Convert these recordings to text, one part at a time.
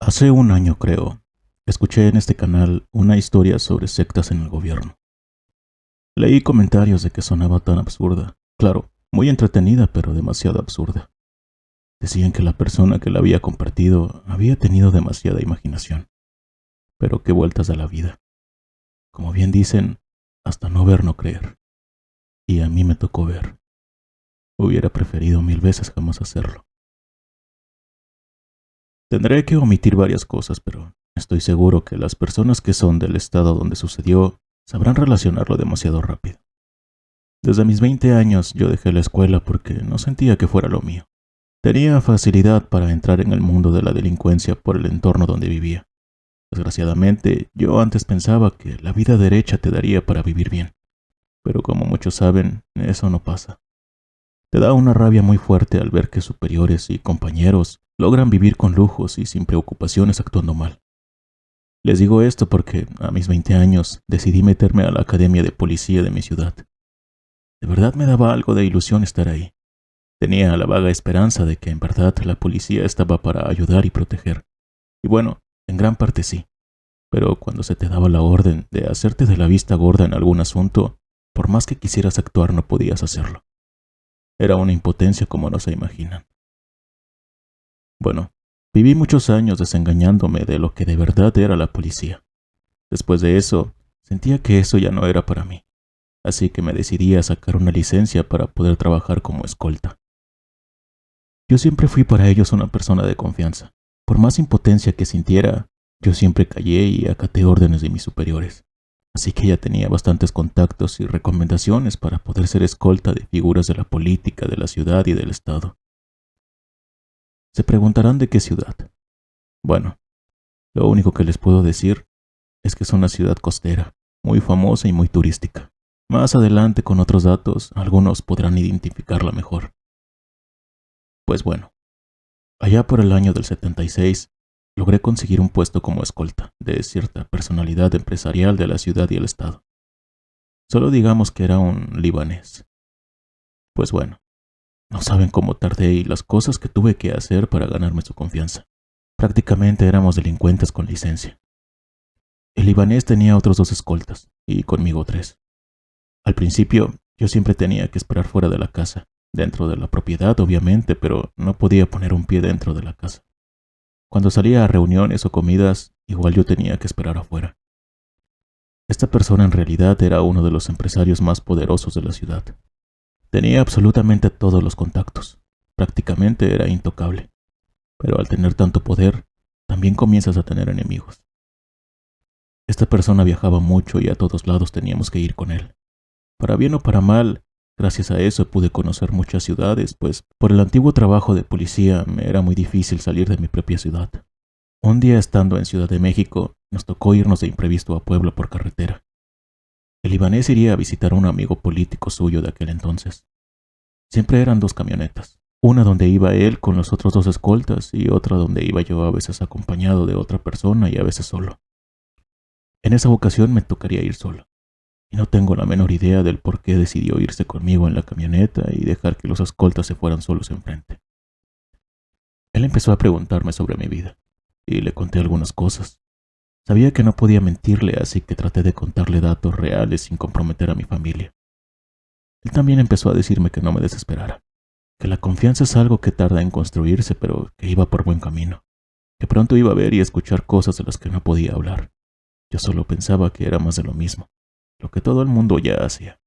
Hace un año, creo, escuché en este canal una historia sobre sectas en el gobierno. Leí comentarios de que sonaba tan absurda. Claro, muy entretenida, pero demasiado absurda. Decían que la persona que la había compartido había tenido demasiada imaginación. Pero qué vueltas da la vida. Como bien dicen, hasta no ver no creer. Y a mí me tocó ver. Hubiera preferido mil veces jamás hacerlo. Tendré que omitir varias cosas, pero estoy seguro que las personas que son del estado donde sucedió sabrán relacionarlo demasiado rápido. Desde mis 20 años yo dejé la escuela porque no sentía que fuera lo mío. Tenía facilidad para entrar en el mundo de la delincuencia por el entorno donde vivía. Desgraciadamente, yo antes pensaba que la vida derecha te daría para vivir bien, pero como muchos saben, eso no pasa. Te da una rabia muy fuerte al ver que superiores y compañeros logran vivir con lujos y sin preocupaciones actuando mal. Les digo esto porque a mis 20 años decidí meterme a la academia de policía de mi ciudad. De verdad me daba algo de ilusión estar ahí. Tenía la vaga esperanza de que en verdad la policía estaba para ayudar y proteger. Y bueno, en gran parte sí. Pero cuando se te daba la orden de hacerte de la vista gorda en algún asunto, por más que quisieras actuar no podías hacerlo. Era una impotencia como no se imaginan. Bueno, viví muchos años desengañándome de lo que de verdad era la policía. Después de eso, sentía que eso ya no era para mí. Así que me decidí a sacar una licencia para poder trabajar como escolta. Yo siempre fui para ellos una persona de confianza. Por más impotencia que sintiera, yo siempre callé y acaté órdenes de mis superiores. Así que ya tenía bastantes contactos y recomendaciones para poder ser escolta de figuras de la política, de la ciudad y del estado. Se preguntarán de qué ciudad. Bueno, lo único que les puedo decir es que es una ciudad costera, muy famosa y muy turística. Más adelante, con otros datos, algunos podrán identificarla mejor. Pues bueno, allá por el año del 76, logré conseguir un puesto como escolta de cierta personalidad empresarial de la ciudad y el estado. Solo digamos que era un libanés. Pues bueno, no saben cómo tardé y las cosas que tuve que hacer para ganarme su confianza. Prácticamente éramos delincuentes con licencia. El libanés tenía otros dos escoltas y conmigo tres. Al principio, yo siempre tenía que esperar fuera de la casa, dentro de la propiedad obviamente, pero no podía poner un pie dentro de la casa. Cuando salía a reuniones o comidas, igual yo tenía que esperar afuera. Esta persona en realidad era uno de los empresarios más poderosos de la ciudad. Tenía absolutamente todos los contactos. Prácticamente era intocable. Pero al tener tanto poder, también comienzas a tener enemigos. Esta persona viajaba mucho y a todos lados teníamos que ir con él. Para bien o para mal, gracias a eso pude conocer muchas ciudades, pues por el antiguo trabajo de policía me era muy difícil salir de mi propia ciudad. Un día estando en Ciudad de México, nos tocó irnos de imprevisto a Puebla por carretera. El libanés iría a visitar a un amigo político suyo de aquel entonces. Siempre eran dos camionetas, una donde iba él con los otros dos escoltas y otra donde iba yo a veces acompañado de otra persona y a veces solo. En esa ocasión me tocaría ir solo, y no tengo la menor idea del por qué decidió irse conmigo en la camioneta y dejar que los escoltas se fueran solos enfrente. Él empezó a preguntarme sobre mi vida, y le conté algunas cosas. Sabía que no podía mentirle, así que traté de contarle datos reales sin comprometer a mi familia. Él también empezó a decirme que no me desesperara, que la confianza es algo que tarda en construirse, pero que iba por buen camino, que pronto iba a ver y escuchar cosas de las que no podía hablar. Yo solo pensaba que era más de lo mismo, lo que todo el mundo ya hacía.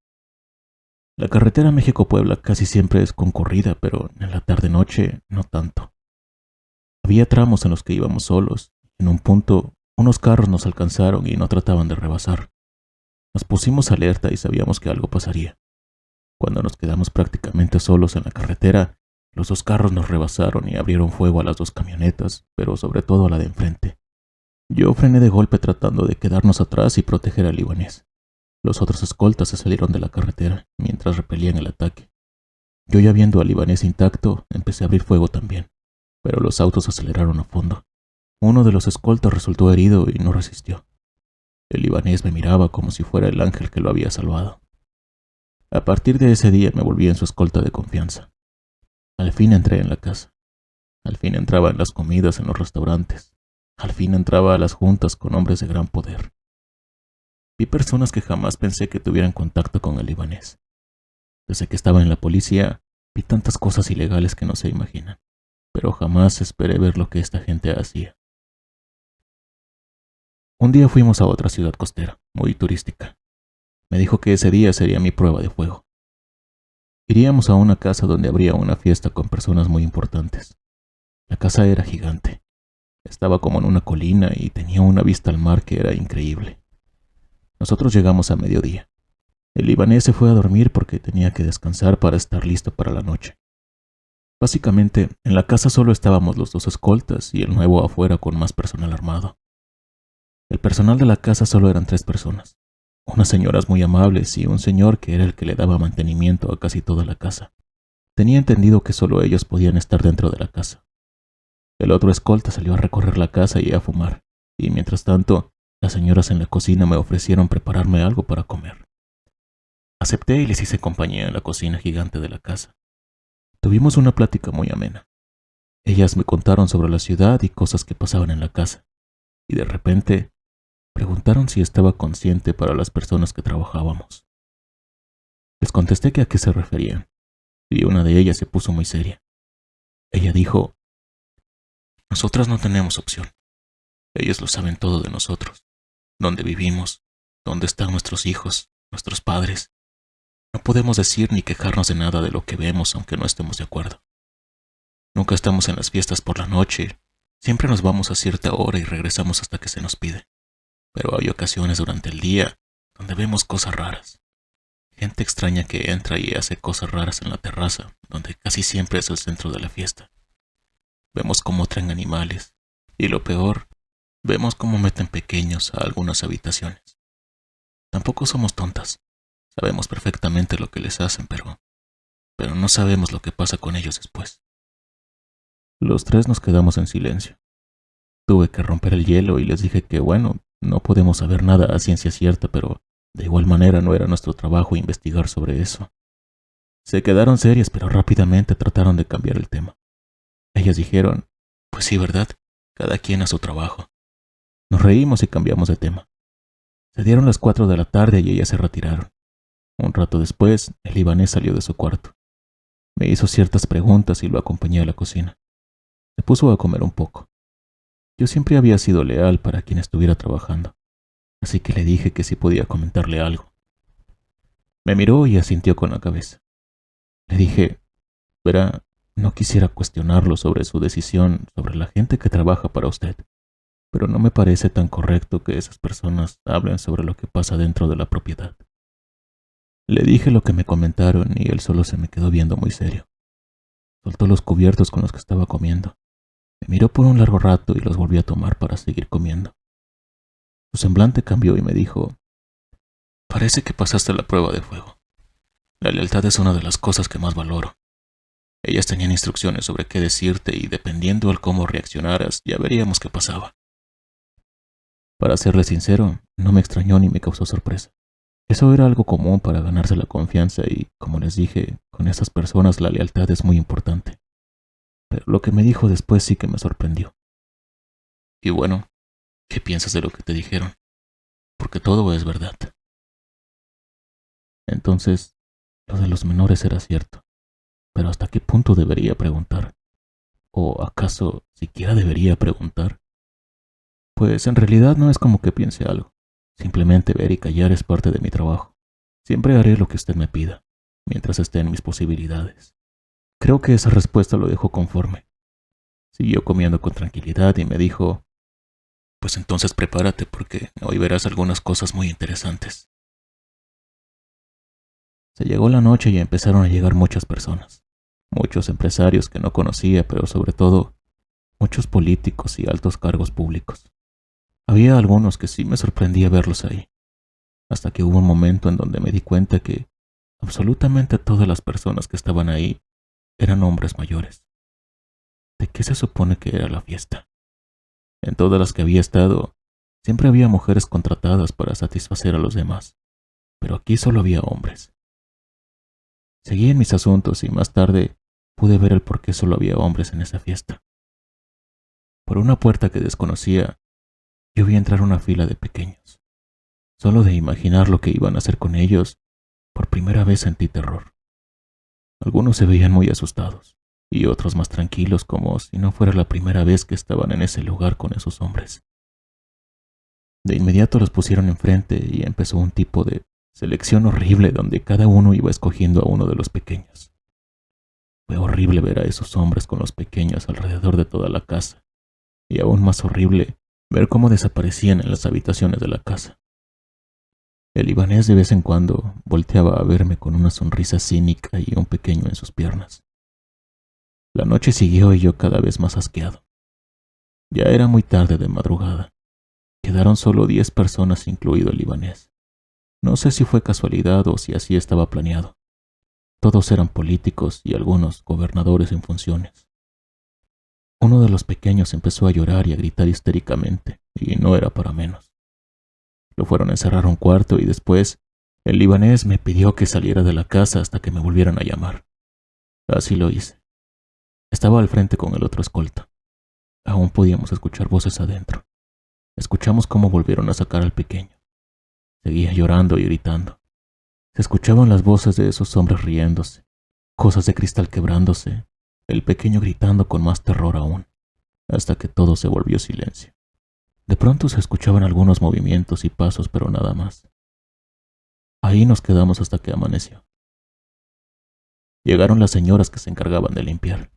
La carretera México-Puebla casi siempre es concurrida, pero en la tarde-noche no tanto. Había tramos en los que íbamos solos. En un punto, unos carros nos alcanzaron y no trataban de rebasar. Nos pusimos alerta y sabíamos que algo pasaría. Cuando nos quedamos prácticamente solos en la carretera, los dos carros nos rebasaron y abrieron fuego a las dos camionetas, pero sobre todo a la de enfrente. Yo frené de golpe tratando de quedarnos atrás y proteger al libanés. Los otros escoltas se salieron de la carretera mientras repelían el ataque. Yo, ya viendo al libanés intacto, empecé a abrir fuego también, pero los autos aceleraron a fondo. Uno de los escoltas resultó herido y no resistió. El libanés me miraba como si fuera el ángel que lo había salvado. A partir de ese día me volví en su escolta de confianza. Al fin entré en la casa. Al fin entraba en las comidas en los restaurantes. Al fin entraba a las juntas con hombres de gran poder. Vi personas que jamás pensé que tuvieran contacto con el libanés. Desde que estaba en la policía, vi tantas cosas ilegales que no se imaginan, pero jamás esperé ver lo que esta gente hacía. Un día fuimos a otra ciudad costera, muy turística. Me dijo que ese día sería mi prueba de fuego. Iríamos a una casa donde habría una fiesta con personas muy importantes. La casa era gigante. Estaba como en una colina y tenía una vista al mar que era increíble. Nosotros llegamos a mediodía. El libanés se fue a dormir porque tenía que descansar para estar listo para la noche. Básicamente, en la casa solo estábamos los dos escoltas y el nuevo afuera con más personal armado. El personal de la casa solo eran 3 personas. Unas señoras muy amables y un señor que era el que le daba mantenimiento a casi toda la casa. Tenía entendido que solo ellos podían estar dentro de la casa. El otro escolta salió a recorrer la casa y a fumar, y mientras tanto, las señoras en la cocina me ofrecieron prepararme algo para comer. Acepté y les hice compañía en la cocina gigante de la casa. Tuvimos una plática muy amena. Ellas me contaron sobre la ciudad y cosas que pasaban en la casa, y de repente preguntaron si estaba consciente para las personas que trabajábamos. Les contesté que a qué se referían, y una de ellas se puso muy seria. Ella dijo: nosotras no tenemos opción. Ellos lo saben todo de nosotros, dónde vivimos, dónde están nuestros hijos, nuestros padres. No podemos decir ni quejarnos de nada de lo que vemos aunque no estemos de acuerdo. Nunca estamos en las fiestas por la noche, siempre nos vamos a cierta hora y regresamos hasta que se nos pide. Pero hay ocasiones durante el día donde vemos cosas raras. Gente extraña que entra y hace cosas raras en la terraza, donde casi siempre es el centro de la fiesta. Vemos cómo traen animales, y lo peor, vemos cómo meten pequeños a algunas habitaciones. Tampoco somos tontas. Sabemos perfectamente lo que les hacen, pero no sabemos lo que pasa con ellos después. Los 3 nos quedamos en silencio. Tuve que romper el hielo y les dije que, bueno, no podemos saber nada a ciencia cierta, pero de igual manera no era nuestro trabajo investigar sobre eso. Se quedaron serias, pero rápidamente trataron de cambiar el tema. Ellas dijeron: pues sí, ¿verdad? Cada quien a su trabajo. Nos reímos y cambiamos de tema. Se dieron las 4 de la tarde y ellas se retiraron. Un rato después, el libanés salió de su cuarto. Me hizo ciertas preguntas y lo acompañé a la cocina. Se puso a comer un poco. Yo siempre había sido leal para quien estuviera trabajando, así que le dije que sí podía comentarle algo. Me miró y asintió con la cabeza. Le dije: verá, no quisiera cuestionarlo sobre su decisión sobre la gente que trabaja para usted, pero no me parece tan correcto que esas personas hablen sobre lo que pasa dentro de la propiedad. Le dije lo que me comentaron y él solo se me quedó viendo muy serio. Soltó los cubiertos con los que estaba comiendo. Me miró por un largo rato y los volvió a tomar para seguir comiendo. Su semblante cambió y me dijo: parece que pasaste la prueba de fuego. La lealtad es una de las cosas que más valoro. Ellas tenían instrucciones sobre qué decirte y dependiendo al cómo reaccionaras, ya veríamos qué pasaba. Para serle sincero, no me extrañó ni me causó sorpresa. Eso era algo común para ganarse la confianza y, como les dije, con estas personas la lealtad es muy importante. Pero lo que me dijo después sí que me sorprendió. Y bueno, ¿qué piensas de lo que te dijeron? Porque todo es verdad. Entonces, lo de los menores era cierto. Pero ¿hasta qué punto debería preguntar? ¿O acaso siquiera debería preguntar? Pues en realidad no es como que piense algo. Simplemente ver y callar es parte de mi trabajo. Siempre haré lo que usted me pida, mientras esté en mis posibilidades. Creo que esa respuesta lo dejó conforme. Siguió comiendo con tranquilidad y me dijo: pues entonces prepárate porque hoy verás algunas cosas muy interesantes. Se llegó la noche y empezaron a llegar muchas personas. Muchos empresarios que no conocía, pero sobre todo muchos políticos y altos cargos públicos. Había algunos que sí me sorprendía verlos ahí, hasta que hubo un momento en donde me di cuenta que absolutamente todas las personas que estaban ahí eran hombres mayores. ¿De qué se supone que era la fiesta? En todas las que había estado, siempre había mujeres contratadas para satisfacer a los demás, pero aquí solo había hombres. Seguí en mis asuntos y más tarde pude ver el por qué solo había hombres en esa fiesta. Por una puerta que desconocía, yo vi entrar una fila de pequeños. Solo de imaginar lo que iban a hacer con ellos, por primera vez sentí terror. Algunos se veían muy asustados, y otros más tranquilos, como si no fuera la primera vez que estaban en ese lugar con esos hombres. De inmediato los pusieron enfrente y empezó un tipo de selección horrible donde cada uno iba escogiendo a uno de los pequeños. Fue horrible ver a esos hombres con los pequeños alrededor de toda la casa, y aún más horrible ver cómo desaparecían en las habitaciones de la casa. El libanés de vez en cuando volteaba a verme con una sonrisa cínica y un pequeño en sus piernas. La noche siguió y yo cada vez más asqueado. Ya era muy tarde de madrugada. Quedaron solo 10 personas, incluido el libanés. No sé si fue casualidad o si así estaba planeado. Todos eran políticos y algunos gobernadores en funciones. Uno de los pequeños empezó a llorar y a gritar histéricamente, y no era para menos. Lo fueron a encerrar a un cuarto y después el libanés me pidió que saliera de la casa hasta que me volvieran a llamar. Así lo hice. Estaba al frente con el otro escolta. Aún podíamos escuchar voces adentro. Escuchamos cómo volvieron a sacar al pequeño. Seguía llorando y gritando. Se escuchaban las voces de esos hombres riéndose, cosas de cristal quebrándose, el pequeño gritando con más terror aún, hasta que todo se volvió silencio. De pronto se escuchaban algunos movimientos y pasos, pero nada más. Ahí nos quedamos hasta que amaneció. Llegaron las señoras que se encargaban de limpiar.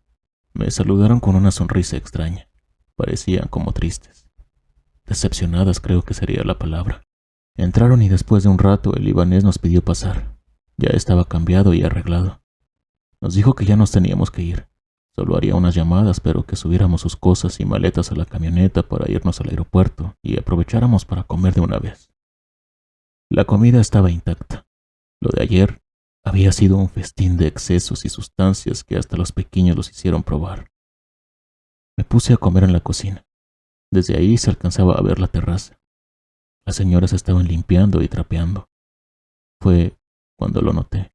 Me saludaron con una sonrisa extraña. Parecían como tristes. Decepcionadas creo que sería la palabra. Entraron y después de un rato el libanés nos pidió pasar. Ya estaba cambiado y arreglado. Nos dijo que ya nos teníamos que ir. Solo haría unas llamadas, pero que subiéramos sus cosas y maletas a la camioneta para irnos al aeropuerto y aprovecháramos para comer de una vez. La comida estaba intacta. Lo de ayer había sido un festín de excesos y sustancias que hasta los pequeños los hicieron probar. Me puse a comer en la cocina. Desde ahí se alcanzaba a ver la terraza. Las señoras estaban limpiando y trapeando. Fue cuando lo noté.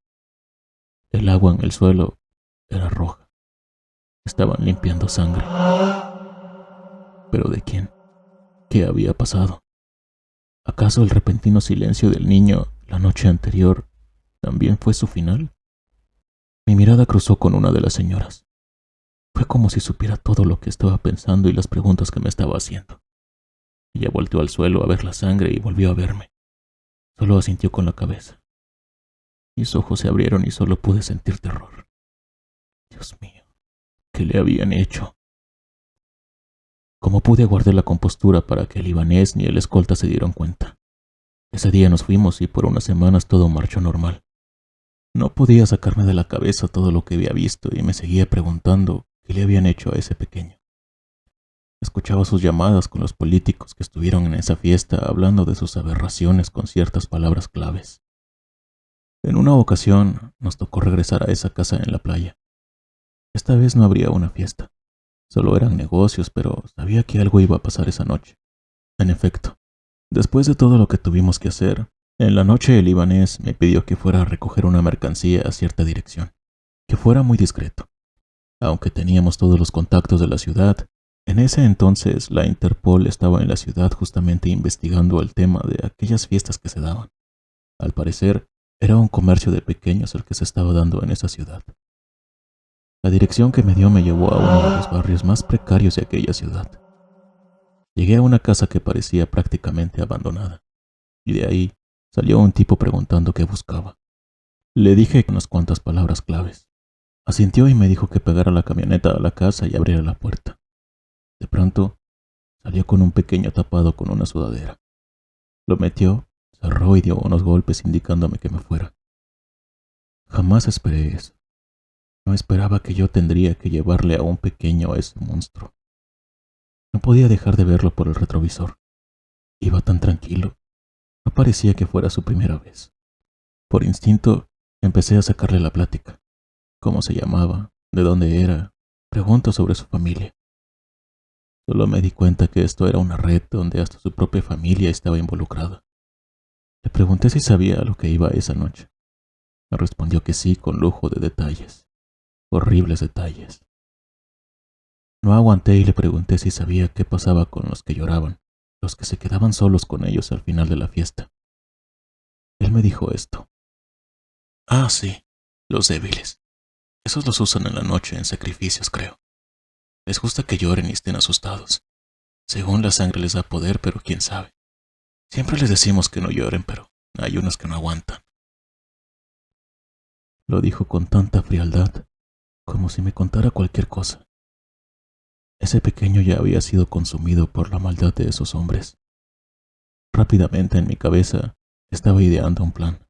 El agua en el suelo era roja. Estaban limpiando sangre. ¿Pero de quién? ¿Qué había pasado? ¿Acaso el repentino silencio del niño la noche anterior también fue su final? Mi mirada cruzó con una de las señoras. Fue como si supiera todo lo que estaba pensando y las preguntas que me estaba haciendo. Ella volteó al suelo a ver la sangre y volvió a verme. Solo asintió con la cabeza. Mis ojos se abrieron y solo pude sentir terror. Dios mío, ¿qué le habían hecho? Como pude, guardé la compostura para que el libanés ni el escolta se dieran cuenta. Ese día nos fuimos y por unas semanas todo marchó normal. No podía sacarme de la cabeza todo lo que había visto y me seguía preguntando qué le habían hecho a ese pequeño. Escuchaba sus llamadas con los políticos que estuvieron en esa fiesta hablando de sus aberraciones con ciertas palabras claves. En una ocasión nos tocó regresar a esa casa en la playa. Esta vez no habría una fiesta. Solo eran negocios, pero sabía que algo iba a pasar esa noche. En efecto, después de todo lo que tuvimos que hacer, en la noche el libanés me pidió que fuera a recoger una mercancía a cierta dirección, que fuera muy discreto. Aunque teníamos todos los contactos de la ciudad, en ese entonces la Interpol estaba en la ciudad justamente investigando el tema de aquellas fiestas que se daban. Al parecer, era un comercio de pequeños el que se estaba dando en esa ciudad. La dirección que me dio me llevó a uno de los barrios más precarios de aquella ciudad. Llegué a una casa que parecía prácticamente abandonada, y de ahí salió un tipo preguntando qué buscaba. Le dije unas cuantas palabras claves. Asintió y me dijo que pegara la camioneta a la casa y abriera la puerta. De pronto, salió con un pequeño tapado con una sudadera. Lo metió, cerró y dio unos golpes indicándome que me fuera. Jamás esperé eso. No esperaba que yo tendría que llevarle a un pequeño a ese monstruo. No podía dejar de verlo por el retrovisor. Iba tan tranquilo. No parecía que fuera su primera vez. Por instinto, empecé a sacarle la plática. ¿Cómo se llamaba? ¿De dónde era? Preguntas sobre su familia. Solo me di cuenta que esto era una red donde hasta su propia familia estaba involucrada. Le pregunté si sabía a lo que iba esa noche. Me respondió que sí, con lujo de detalles. Horribles detalles. No aguanté y le pregunté si sabía qué pasaba con los que lloraban, los que se quedaban solos con ellos al final de la fiesta. Él me dijo esto. Ah, sí, los débiles. Esos los usan en la noche en sacrificios, creo. Les gusta que lloren y estén asustados. Según la sangre les da poder, pero quién sabe. Siempre les decimos que no lloren, pero hay unos que no aguantan. Lo dijo con tanta frialdad, como si me contara cualquier cosa. Ese pequeño ya había sido consumido por la maldad de esos hombres. Rápidamente en mi cabeza estaba ideando un plan.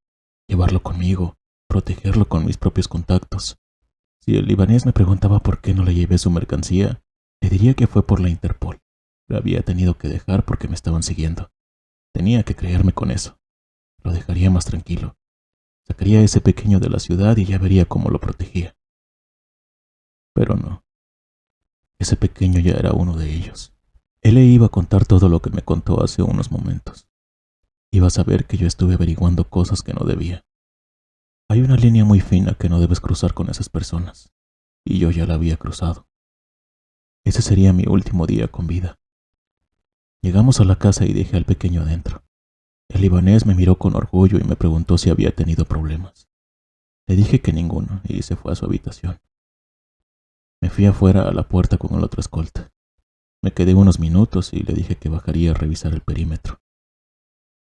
Llevarlo conmigo, protegerlo con mis propios contactos. Si el libanés me preguntaba por qué no le llevé su mercancía, le diría que fue por la Interpol. Lo había tenido que dejar porque me estaban siguiendo. Tenía que creerme con eso. Lo dejaría más tranquilo. Sacaría a ese pequeño de la ciudad y ya vería cómo lo protegía. Pero no. Ese pequeño ya era uno de ellos. Él le iba a contar todo lo que me contó hace unos momentos. Iba a saber que yo estuve averiguando cosas que no debía. Hay una línea muy fina que no debes cruzar con esas personas, y yo ya la había cruzado. Ese sería mi último día con vida. Llegamos a la casa y dejé al pequeño adentro. El libanés me miró con orgullo y me preguntó si había tenido problemas. Le dije que ninguno y se fue a su habitación. Me fui afuera a la puerta con el otro escolta. Me quedé unos minutos y le dije que bajaría a revisar el perímetro.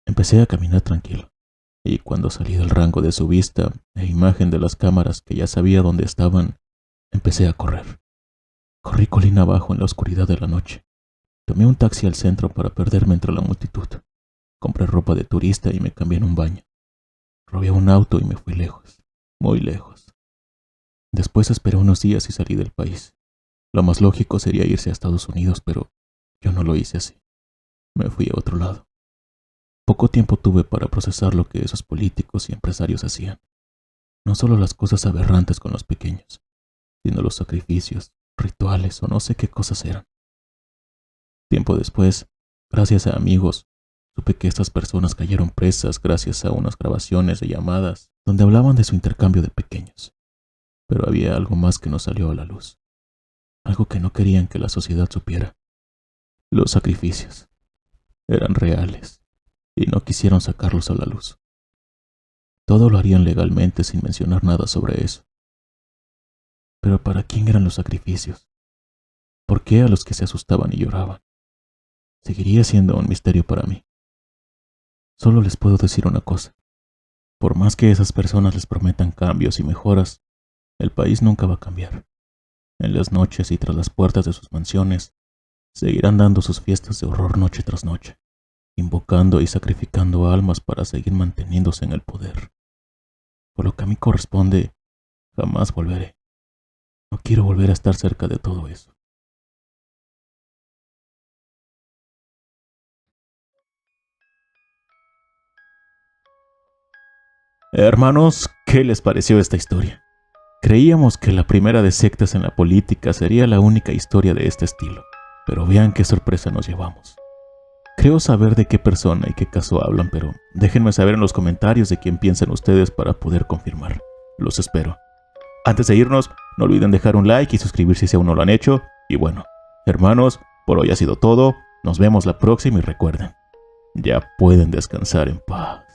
Empecé a caminar tranquilo, y cuando salí del rango de su vista e imagen de las cámaras que ya sabía dónde estaban, empecé a correr. Corrí colina abajo en la oscuridad de la noche. Tomé un taxi al centro para perderme entre la multitud. Compré ropa de turista y me cambié en un baño. Robé un auto y me fui lejos, muy lejos. Después esperé unos días y salí del país. Lo más lógico sería irse a Estados Unidos, pero yo no lo hice así. Me fui a otro lado. Poco tiempo tuve para procesar lo que esos políticos y empresarios hacían. No solo las cosas aberrantes con los pequeños, sino los sacrificios, rituales o no sé qué cosas eran. Tiempo después, gracias a amigos, supe que estas personas cayeron presas gracias a unas grabaciones de llamadas donde hablaban de su intercambio de pequeños. Pero había algo más que no salió a la luz. Algo que no querían que la sociedad supiera. Los sacrificios eran reales y no quisieron sacarlos a la luz. Todo lo harían legalmente sin mencionar nada sobre eso. Pero ¿para quién eran los sacrificios? ¿Por qué a los que se asustaban y lloraban? Seguiría siendo un misterio para mí. Solo les puedo decir una cosa. Por más que esas personas les prometan cambios y mejoras, el país nunca va a cambiar. En las noches y tras las puertas de sus mansiones, seguirán dando sus fiestas de horror noche tras noche, invocando y sacrificando almas para seguir manteniéndose en el poder. Por lo que a mí corresponde, jamás volveré. No quiero volver a estar cerca de todo eso. Hermanos, ¿qué les pareció esta historia? Creíamos que la primera de sectas en la política sería la única historia de este estilo, pero vean qué sorpresa nos llevamos. Creo saber de qué persona y qué caso hablan, pero déjenme saber en los comentarios de quién piensan ustedes para poder confirmar. Los espero. Antes de irnos, no olviden dejar un like y suscribirse si aún no lo han hecho. Y bueno, hermanos, por hoy ha sido todo. Nos vemos la próxima y recuerden, ya pueden descansar en paz.